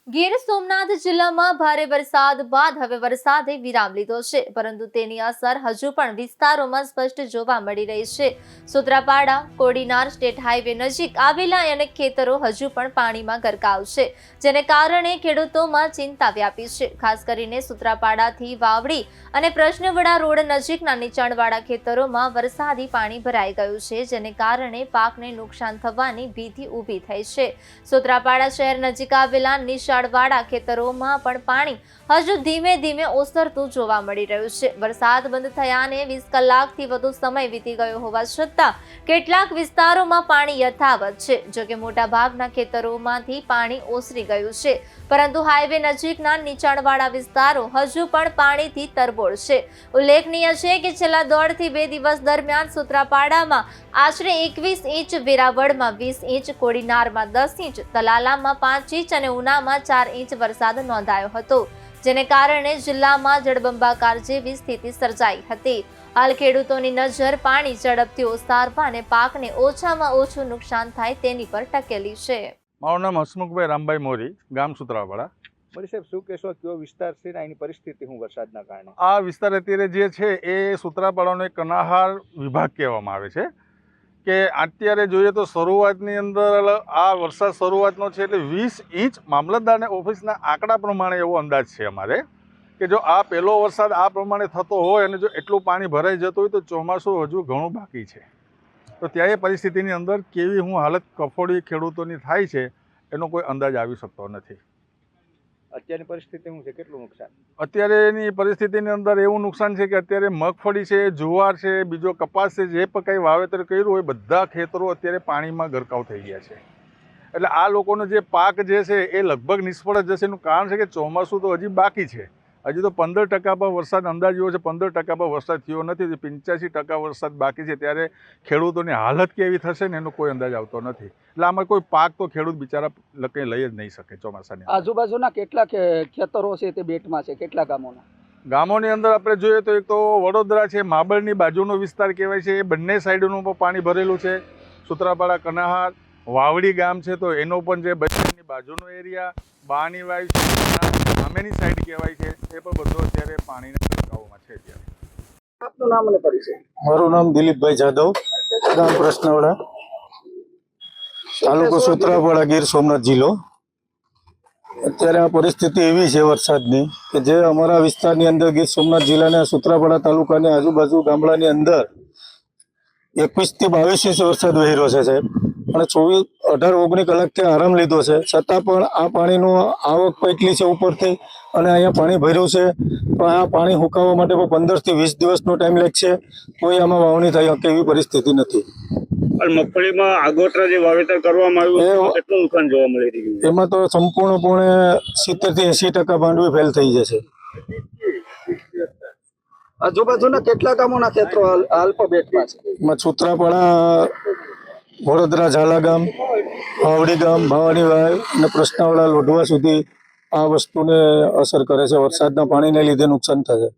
ગીર સોમનાથ જિલ્લામાં ભારે વરસાદ બાદ હવે વરસાદે વિરામ લીધો છે, પરંતુ તેની અસર હજુ પણ વિસ્તારોમાં સ્પષ્ટ જોવા મળી રહી છે। સુત્રાપાડા કોડીનાર સ્ટેટ હાઈવે નજીક આવેલા અનેક ખેતરો હજુ પણ પાણીમાં ગરકાવ છે, જેને કારણે ખેડૂતોમાં ચિંતા વ્યાપી છે। ખાસ કરીને સુત્રાપાડાથી વાવડી અને પ્રશ્નવડા રોડ નજીકના નીચાણવાળા ખેતરોમાં વરસાદી પાણી ભરાઈ ગયું છે, જેને કારણે પાકને નુકસાન થવાની ભીતિ ઊભી થઈ છે। સુત્રાપાડા શહેર નજીક આવેલા વાડા ખેતરોમાં પણ પાણી હજુ ધીમે ધીમે ઓસરતું જોવા મળી રહ્યું છે। વરસાદ બંધ થયાને 20 કલાકથી વધુ સમય વીતી ગયો હોવા છતાં કેટલાક વિસ્તારોમાં પાણી યથાવત છે। જો કે મોટા ભાગના ખેતરોમાંથી પાણી ઓસરી ગયું છે, પરંતુ હાઈવે નજીકના નીચાણવાળા વિસ્તારો હજુ પણ પાણીથી તરબોળ છે। ઉલ્લેખનીય છે કે છેલ્લા 1.5 થી 2 દિવસ દરમિયાન સુત્રાપાડામાં આશરે 21 ઇંચ, વેરાવળમાં 20 ઇંચ, કોડીનારમાં 10 ઇંચ, તલાલામાં 5 ઇંચ અને ઉનામાં 4 ઇંચ વરસાદ નોંધાયો હતો, જેને કારણે જિલ્લામાં જળબંબાકાર જેવી સ્થિતિ સર્જાઈ હતી। હાલ ખેડૂતોની નજર પાણી ઝડપથી ઓસરવા અને પાકને ઓછામાં ઓછું નુકસાન થાય તેની પર ટકેલી છે। મારું નામ હસમુખભાઈ રામભાઈ મોરી, ગામ સુત્રાપાડા। મોરી સાહેબ, શું કહેશો, કયો વિસ્તાર છે ને એની પરિસ્થિતિ શું વરસાદના કારણે? આ વિસ્તાર અત્યારે જે છે એ સુત્રાપાડાનો એક કનાહાર વિભાગ કહેવામાં આવે છે કે અત્યારે જોઈએ તો શરૂઆતની અંદર આ વરસાદ શરૂઆતનો છે એટલે 20 ઇંચ મામલતદારની ઓફિસના આંકડા પ્રમાણે એવો અંદાજ છે અમારે કે જો આ પહેલો વરસાદ આ પ્રમાણે થતો હોય અને જો એટલું પાણી ભરાઈ જતું હોય તો ચોમાસું હજુ ઘણું બાકી છે। તો ત્યાં એ પરિસ્થિતિની અંદર કેવી હાલત કફોડી ખેડૂતોની થાય છે એનો કોઈ અંદાજ આવી શકતો નથી। અત્યારની પરિસ્થિતિ શું છે, કેટલું નુકસાન? અત્યારેની પરિસ્થિતિની અંદર એવું નુકસાન છે કે અત્યારે મગફળી છે, જુવાર છે, બીજો કપાસ છે, જે પણ કંઈ વાવેતર કર્યું હોય બધા ખેતરો અત્યારે પાણીમાં ગરકાવ થઈ ગયા છે। એટલે આ લોકોનો જે પાક જે છે એ લગભગ નિષ્ફળ જ જશે। એનું કારણ છે કે ચોમાસું તો હજી બાકી છે, હજી તો 15% પર વરસાદ અંદાજ્યો છે, 15% પર વરસાદ થયો નથી, 85% વરસાદ બાકી છે। ત્યારે ખેડૂતોની હાલત કેવી થશે ને એનો કોઈ અંદાજ આવતો નથી। એટલે આમાં કોઈ પાક તો ખેડૂત બિચારા કંઈ લઈ જ નહીં શકે ચોમાસાની। આજુબાજુના કેટલા ખેતરો છે તે બેટમાં છે, કેટલા ગામોની અંદર આપણે જોઈએ તો એક તો વડોદરા છે, માબળની બાજુનો વિસ્તાર કહેવાય છે, એ બંને સાઈડનું પણ પાણી ભરેલું છે। સુત્રાપાડા, કનાહાર, વાવડી ગામ છે તો એનો પણ જે બંનેની બાજુનો એરિયા, બાની વાય સામેની સાઈડ કહેવાય છે, એ પણ બધો અત્યારે પાણીના ગરકાવમાં છે। અત્યારે આપનું નામ અને પરિચય? મારું નામ દિલીપભાઈ જાદવ, ગામ પ્રશ્નવડા, તાલુકો સુત્રાપાડા, ગીર સોમનાથ જિલ્લો। અત્યારે આ પરિસ્થિતિ એવી છે વરસાદની કે જે અમારા વિસ્તારની અંદર ગીર સોમનાથ જિલ્લાના સુત્રાપાડા તાલુકાની આજુબાજુ ગામડાની અંદર 21 થી 22 ઇંચ વરસાદ વહી રહ્યો છે સાહેબ, અને 18-19 કલાકથી આરામ લીધો છે, છતાં પણ આ પાણીનું આવક એટલી છે ઉપરથી અને અહીંયા પાણી ભર્યું છે, પણ આ પાણી સુકાવવા માટે 15 થી 20 દિવસનો ટાઈમ લાગશે, કોઈ આમાં વાવણી થઈ શકે એવી પરિસ્થિતિ નથી। મગફળીમાં આગોતરા જે વાવેતર કરવામાં આવ્યું કેટલું નુકસાન જોવા મળી રહ્યું? એમાં તો સંપૂર્ણપણે 70 થી 80% માંડવી ફેલ થઈ જશે। આજુબાજુના કેટલા ગામોના ખેતરો હાલ બેટમાં છે? એમાં સુત્રાપાડા, વડોદરા ઝાલા ગામ, વાવડી ગામ, ભાવાની વાય અને પ્રશ્નવડા લોઢવા સુધી આ વસ્તુને અસર કરે છે। વરસાદના પાણીને લીધે નુકસાન થશે।